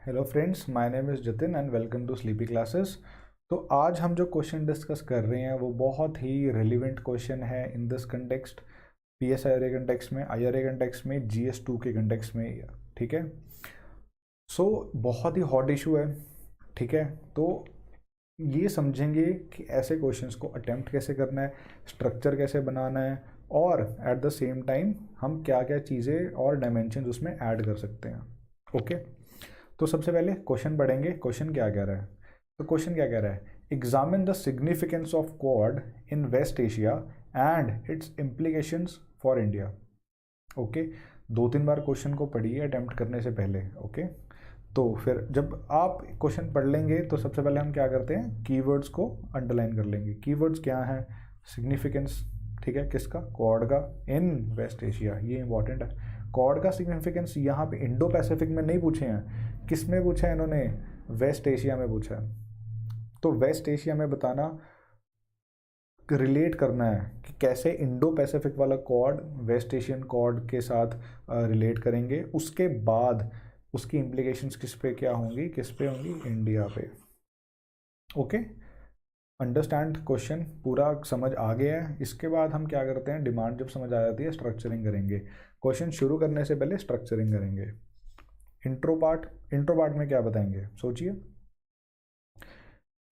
Hello friends, my name is Jatin and welcome to sleepy classes. तो आज हम जो क्वेश्चन डिस्कस कर रहे हैं वो बहुत ही रेलिवेंट क्वेश्चन है in this context, PSIRA context में, IRA कंटेक्स्ट में, GS2 के कंटेक्स्ट में। ठीक है, सो बहुत ही हॉट इशू है। ठीक है, तो ये समझेंगे कि ऐसे क्वेश्चंस को अटेम्प्ट कैसे करना है, स्ट्रक्चर कैसे बनाना है, और एट द सेम टाइम हम क्या क्या चीज़ें और डायमेंशन उसमें ऐड कर सकते हैं। ओके, तो सबसे पहले क्वेश्चन पढ़ेंगे। क्वेश्चन क्या कह रहा है? तो क्वेश्चन क्या कह रहा है? Examine the significance of Quad in West Asia and its implications for India. Okay, 2-3 बार क्वेश्चन को पढ़िए अटेम्प्ट करने से पहले। ओके, तो फिर जब आप क्वेश्चन पढ़ लेंगे तो सबसे पहले हम क्या करते हैं, कीवर्ड्स को अंडरलाइन कर लेंगे। कीवर्ड्स क्या हैं? सिग्निफिकेंस, ठीक है, किसका? क्वाड का, इन वेस्ट एशिया, ये इंपॉर्टेंट है। क्वाड का सिग्निफिकेंस यहाँ पे इंडो पैसिफिक में नहीं पूछे हैं, किस में पूछा है इन्होंने? वेस्ट एशिया में पूछा है। तो वेस्ट एशिया में बताना, रिलेट करना है कि कैसे इंडो पैसिफिक वाला क्वाड वेस्ट एशियन क्वाड के साथ रिलेट करेंगे। उसके बाद उसकी इम्प्लीकेशंस किस पे क्या होंगी, किस पे होंगी? इंडिया पे। Okay, understand? क्वेश्चन पूरा समझ आ गया है। इसके बाद हम क्या करते हैं, डिमांड जब समझ आ जाती है स्ट्रक्चरिंग करेंगे। क्वेश्चन शुरू करने से पहले स्ट्रक्चरिंग करेंगे। इंट्रो पार्ट में क्या बताएंगे, सोचिए।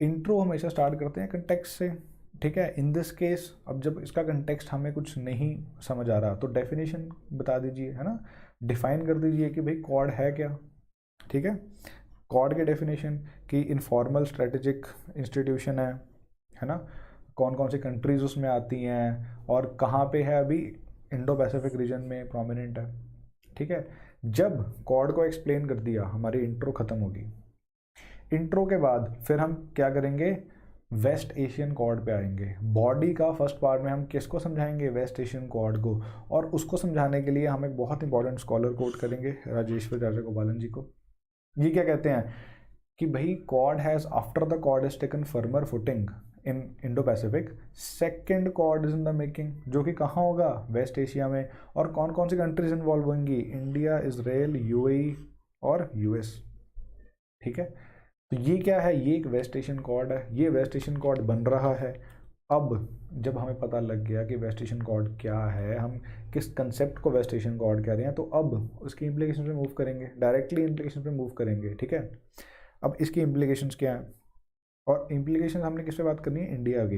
इंट्रो हमेशा स्टार्ट करते हैं कंटेक्स्ट से। ठीक है, इन दिस केस अब जब इसका कंटेक्स्ट हमें कुछ नहीं समझ आ रहा तो डेफिनेशन बता दीजिए, है ना, डिफाइन कर दीजिए कि भाई क्वाड है क्या। ठीक है, क्वाड के डेफिनेशन कि इनफॉर्मल स्ट्रेटेजिक इंस्टीट्यूशन है ना, कौन कौन सी कंट्रीज उसमें आती हैं और कहाँ पे है, अभी इंडो पैसिफिक रीजन में प्रोमिनेंट है। ठीक है, जब क्वाड को एक्सप्लेन कर दिया हमारी इंट्रो ख़त्म होगी। इंट्रो के बाद फिर हम क्या करेंगे, वेस्ट एशियन क्वाड पे आएंगे। बॉडी का फर्स्ट पार्ट में हम किसको समझाएंगे? वेस्ट एशियन क्वाड को। और उसको समझाने के लिए हम एक बहुत इंपॉर्टेंट स्कॉलर कोट करेंगे, राजेश्वर राजागोपालन जी को। ये क्या कहते हैं कि भाई Quad has, after the Quad is taken firmer footing in Indo Pacific, second Quad is in the making, जो कि कहाँ होगा? वेस्ट एशिया में। और कौन कौन सी कंट्रीज इन्वॉल्व होंगी? इंडिया, इसराइल, UAE और US। ठीक है, तो ये क्या है? ये एक वेस्ट एशियन क्वाड है, ये वेस्ट एशियन क्वाड बन रहा है। अब जब हमें पता लग गया कि वेस्ट एशियन क्वाड क्या है, हम किस कंसेप्ट को वेस्ट एशियन क्वाड कह रहे हैं, तो अब उसकी इम्प्लीकेशन पे मूव करेंगे, डायरेक्टली इम्प्लीकेशन पे मूव करेंगे। ठीक है, अब इसकी इम्प्लीकेशंस क्या है, और इम्प्लीकेशन हमने किस पे बात करनी है? इंडिया की।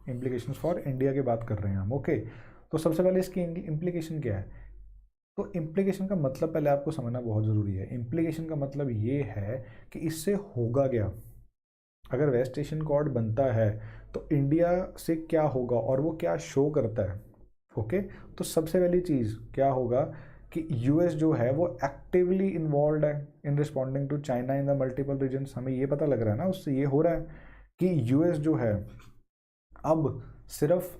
इम्प्लीकेशंस फॉर इंडिया की बात कर रहे हैं हम। ओके, तो सबसे पहले इसकी इम्प्लीकेशन क्या है? तो इम्प्लीकेशन का मतलब पहले आपको समझना बहुत ज़रूरी है। इम्प्लीकेशन का मतलब ये है कि इससे होगा क्या। अगर वेस्ट एशियन क्वाड बनता है तो इंडिया से क्या होगा और वो क्या शो करता है। ओके, तो सबसे पहली चीज़ क्या होगा कि US जो है वो एक्टिवली इन्वॉल्व है in responding to China in the multiple regions. हमें ये पता लग रहा है ना, उससे ये हो रहा है कि US जो है अब सिर्फ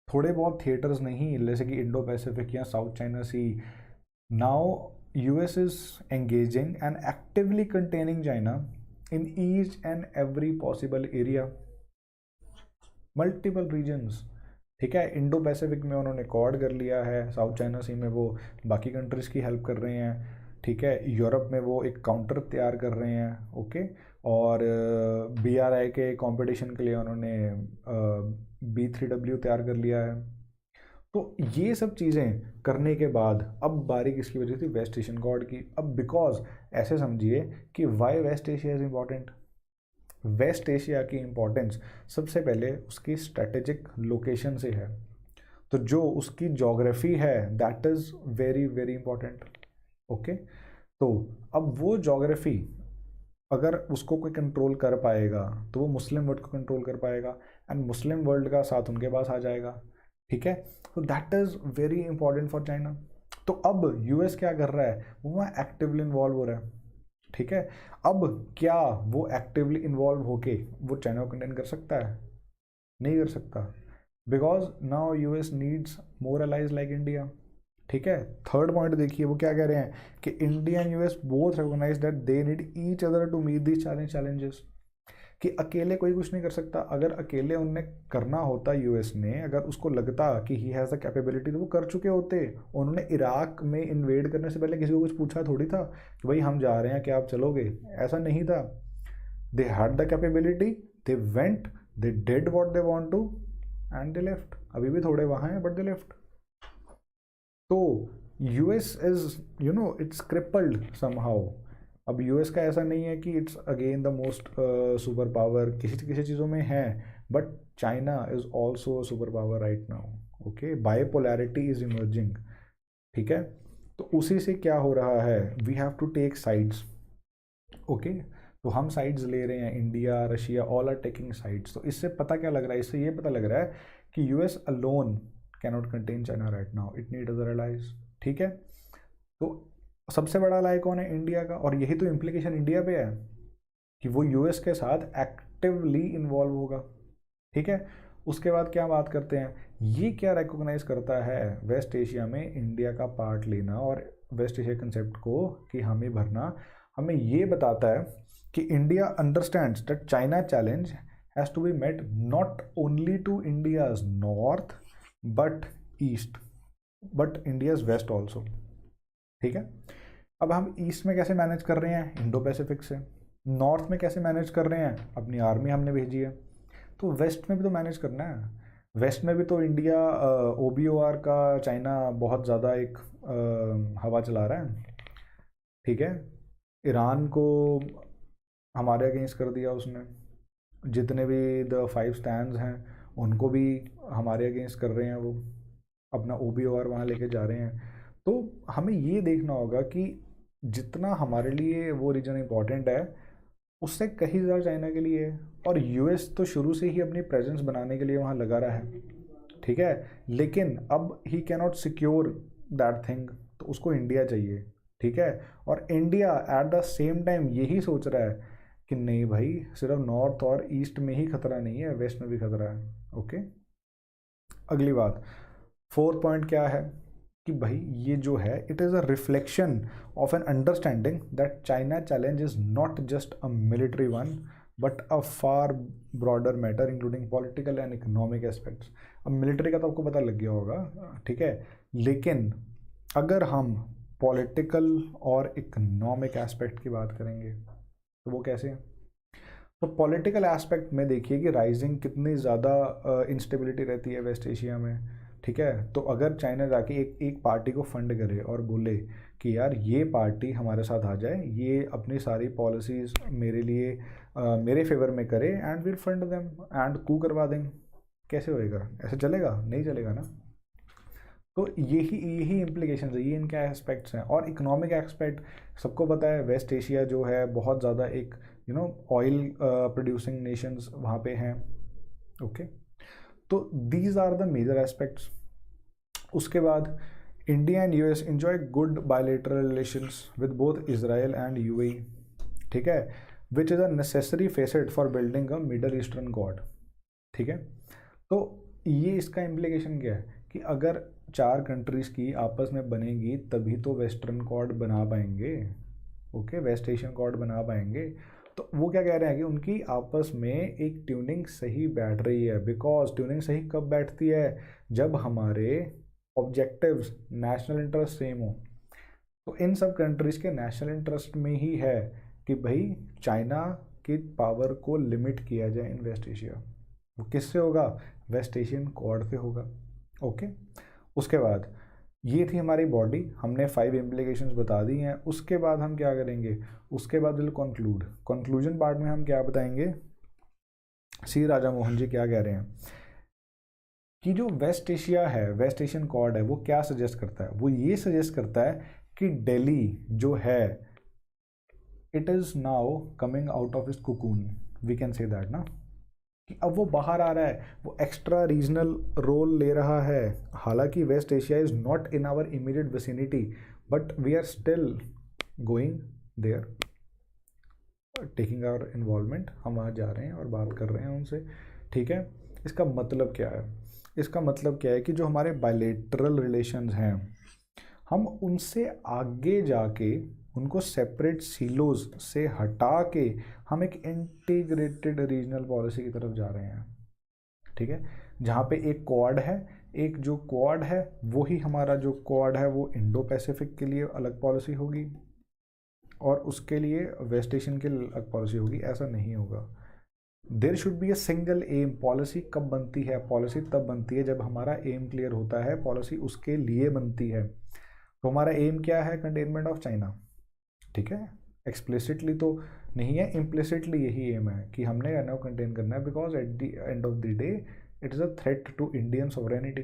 थोड़े बहुत थिएटर्स नहीं, जैसे कि इंडो पैसिफिक या South China Sea, now US is engaging and actively containing China in each and every possible area, multiple regions. ठीक है, इंडो पैसिफिक में उन्होंने क्वाड कर लिया है, साउथ चाइना सी में वो बाकी कंट्रीज़ की हेल्प कर रहे हैं। ठीक है, यूरोप में वो एक काउंटर तैयार कर रहे हैं। ओके, और BRI के कंपटीशन के लिए उन्होंने B3W तैयार कर लिया है। तो ये सब चीज़ें करने के बाद अब बारी किसकी वजह थी? वेस्ट एशियन क्वाड की। अब बिकॉज ऐसे समझिए कि why West Asia is important. West Asia की इम्पोर्टेंस सबसे पहले उसकी स्ट्रेटेजिक लोकेशन से है। तो जो उसकी जोग्राफी है that is very very important. Okay, तो अब वो जोग्राफी अगर उसको कोई कंट्रोल कर पाएगा तो वो मुस्लिम वर्ल्ड को कंट्रोल कर पाएगा, एंड मुस्लिम वर्ल्ड का साथ उनके पास आ जाएगा। ठीक है, तो that is very important for China. तो अब US क्या कर रहा है? वो वहाँ एक्टिवली इन्वॉल्व हो रहा है। ठीक है, अब क्या वो एक्टिवली इन्वॉल्व होके वो चाइना को कंटेन कर सकता है? नहीं कर सकता, because now US needs more allies like India. ठीक है, थर्ड पॉइंट देखिए वो क्या कह रहे हैं कि India and US both recognize that they need each other to meet these challenges. कि अकेले कोई कुछ नहीं कर सकता। अगर अकेले उनने करना होता यूएस ने, अगर उसको लगता कि ही हैज़ द कैपेबिलिटी, तो वो कर चुके होते। उन्होंने इराक में इन्वेड करने से पहले किसी को कुछ पूछा थोड़ी था कि भाई हम जा रहे हैं, क्या आप चलोगे? ऐसा नहीं था। They had the capability, they went, they did what they want to and they left. अभी भी थोड़े वहाँ हैं बट दे लेफ्ट। तो US is its crippled somehow. अब यूएस का ऐसा नहीं है कि it's again the most super power, किसी किसी चीज़ों में है, but China is also super power right now. Okay, bipolarity is emerging. ठीक है, तो उसी से क्या हो रहा है, we have to take sides. Okay, तो हम साइड्स ले रहे हैं, India, Russia, all are taking sides. तो इससे पता क्या लग रहा है, इससे ये पता लग रहा है कि US alone cannot contain China right now, it need other allies. ठीक है, तो सबसे बड़ा अलाई कौन है? इंडिया का। और यही तो इम्प्लीकेशन इंडिया पे है कि वो यूएस के साथ एक्टिवली इन्वॉल्व होगा। ठीक है, उसके बाद क्या बात करते हैं, ये क्या रिकॉग्नाइज करता है वेस्ट एशिया में इंडिया का पार्ट लेना और वेस्ट एशिया कंसेप्ट को कि हमें भरना। हमें ये बताता है कि India understands that China challenge has to be met not only to India's north but east, but India's west also. ठीक है, अब हम ईस्ट में कैसे मैनेज कर रहे हैं? इंडो पैसिफिक से। नॉर्थ में कैसे मैनेज कर रहे हैं? अपनी आर्मी हमने भेजी है। तो वेस्ट में भी तो मैनेज करना है। वेस्ट में भी तो इंडिया OBOR का चाइना बहुत ज़्यादा एक हवा चला रहा है। ठीक है, ईरान को हमारे अगेंस्ट कर दिया उसने, जितने भी द 5 स्टैंड्स हैं उनको भी हमारे अगेंस्ट कर रहे हैं, वो अपना OBOR वहाँ लेके जा रहे हैं। तो हमें ये देखना होगा कि जितना हमारे लिए वो रीजन इम्पॉर्टेंट है, उससे कहीं ज़्यादा चाइना के लिए है। और यूएस तो शुरू से ही अपनी प्रेजेंस बनाने के लिए वहाँ लगा रहा है। ठीक है, लेकिन अब ही कैनॉट सिक्योर दैट थिंग, तो उसको इंडिया चाहिए। ठीक है, और India at the same time यही सोच रहा है कि नहीं भाई, सिर्फ नॉर्थ और ईस्ट में ही खतरा नहीं है, वेस्ट में भी खतरा है। ओके, अगली बात, 4th पॉइंट क्या है कि भाई ये जो है, it is a reflection of an understanding that China challenge is not just a military one but a far broader matter including political and economic aspects. अब मिलिट्री का तो आपको पता लग गया होगा, ठीक है, लेकिन अगर हम पॉलिटिकल और इकोनॉमिक एस्पेक्ट की बात करेंगे तो वो कैसे? तो पॉलिटिकल एस्पेक्ट में देखिए कि राइजिंग कितनी ज़्यादा इंस्टेबिलिटी रहती है वेस्ट एशिया में। ठीक है, तो अगर चाइना जाके एक पार्टी को फंड करे और बोले कि यार ये पार्टी हमारे साथ आ जाए, ये अपनी सारी पॉलिसीज़ मेरे लिए मेरे फेवर में करे and will fund them and coup करवा दें, कैसे होएगा? ऐसे चलेगा? नहीं चलेगा ना। तो यही इम्प्लीकेशन है, ये इनके एस्पेक्ट्स हैं। और इकोनॉमिक एस्पेक्ट सबको पता है, वेस्ट एशिया जो है बहुत ज़्यादा एक ऑयल प्रोड्यूसिंग नेशंस वहाँ पे हैं। ओके, तो these are the major aspects. उसके बाद India and US enjoy good bilateral relations with both Israel and UAE. ठीक है, which is a necessary facet for building a Middle Eastern god. ठीक है, तो ये इसका इम्प्लीकेशन क्या है कि अगर 4 कंट्रीज़ की आपस में बनेगी तभी तो वेस्टर्न कॉर्ड बना पाएंगे। ओके, वेस्ट एशियन कॉर्ड बना पाएंगे। तो वो क्या कह रहे हैं कि उनकी आपस में एक ट्यूनिंग सही बैठ रही है। बिकॉज ट्यूनिंग सही कब बैठती है? जब हमारे ऑब्जेक्टिव्स, नेशनल इंटरेस्ट सेम हो। तो इन सब कंट्रीज़ के नेशनल इंटरेस्ट में ही है कि भाई चाइना की पावर को लिमिट किया जाए इन वेस्ट एशिया। वो किससे होगा? वेस्ट एशियन कॉर्ड से होगा। ओके, उसके बाद ये थी हमारी बॉडी, हमने 5 इम्प्लीकेशंस बता दी हैं। उसके बाद हम क्या करेंगे? उसके बाद विल कंक्लूजन पार्ट में हम क्या बताएंगे, सी राजा मोहन जी क्या कह रहे हैं कि जो वेस्ट एशिया है, वेस्ट एशियन कॉर्ड है, वो क्या सजेस्ट करता है? वो ये सजेस्ट करता है कि दिल्ली जो है, it is now coming out of its cocoon, we can say that ना, कि अब वो बाहर आ रहा है, वो एक्स्ट्रा रीजनल रोल ले रहा है। हालांकि west Asia is not in our immediate vicinity but we are still going there, taking our involvement. हम वहाँ जा रहे हैं और बात कर रहे हैं उनसे। ठीक है, इसका मतलब क्या है? इसका मतलब क्या है कि जो हमारे बायलैटरल रिलेशंस हैं, हम उनसे आगे जाके उनको सेपरेट सीलोज से हटा के हम एक इंटीग्रेटेड रीजनल पॉलिसी की तरफ जा रहे हैं, ठीक है, जहाँ पे एक क्वाड है, एक जो क्वाड है वही हमारा जो क्वाड है वो इंडो पैसिफिक के लिए अलग पॉलिसी होगी और उसके लिए वेस्ट एशियन के लिए अलग पॉलिसी होगी। ऐसा नहीं होगा। There should be a single aim. Policy कब बनती है? पॉलिसी तब बनती है जब हमारा एम क्लियर होता है, पॉलिसी उसके लिए बनती है। तो हमारा एम क्या है? कंटेनमेंट ऑफ चाइना, ठीक है। एक्सप्लिसिटली तो नहीं है, इम्प्लिसिटली यही एम है कि हमने चाइना को कंटेन करना है, because at the end of the day it is a threat to Indian sovereignty.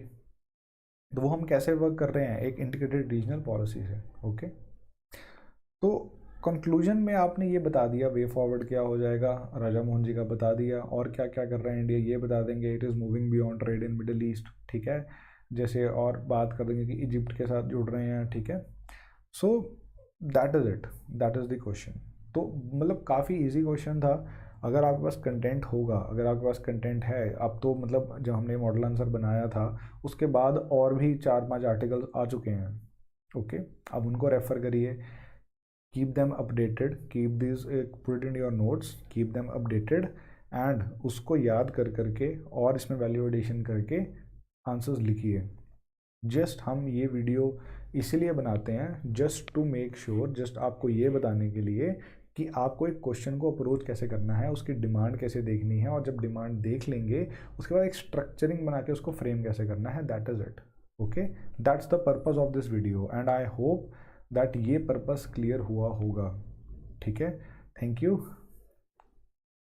तो वो हम कैसे वर्क कर रहे हैं? एक इंटीग्रेटेड रीजनल पॉलिसी से। ओके, तो कंक्लूजन में आपने ये बता दिया वे फॉरवर्ड क्या हो जाएगा, राजा मोहन जी का बता दिया, और क्या क्या कर रहा है इंडिया ये बता देंगे। It is moving beyond trade in middle east, ठीक है, जैसे, और बात कर देंगे कि इजिप्ट के साथ जुड़ रहे हैं, ठीक है। So that is it, that is the question. तो मतलब काफ़ी इजी क्वेश्चन था। अगर आपके पास कंटेंट होगा, अगर आपके पास कंटेंट है, अब तो मतलब जब हमने मॉडल आंसर बनाया था उसके बाद और भी 4-5 आर्टिकल्स आ चुके हैं। ओके, अब उनको रेफ़र करिए, keep them updated, keep these put it in your notes, keep them updated, and उसको याद कर करके और इसमें वैल्यू एडिशन करके आंसर्स लिखिए। जस्ट हम ये वीडियो इसीलिए बनाते हैं, just to make sure, just आपको ये बताने के लिए कि आपको एक क्वेश्चन को अप्रोच कैसे करना है, उसकी डिमांड कैसे देखनी है, और जब डिमांड देख लेंगे उसके बाद एक स्ट्रक्चरिंग बना के उसको फ्रेम कैसे करना है। That is it. Okay, that's the purpose of this video and I hope that ये पर्पस क्लियर हुआ होगा, ठीक है। Thank you.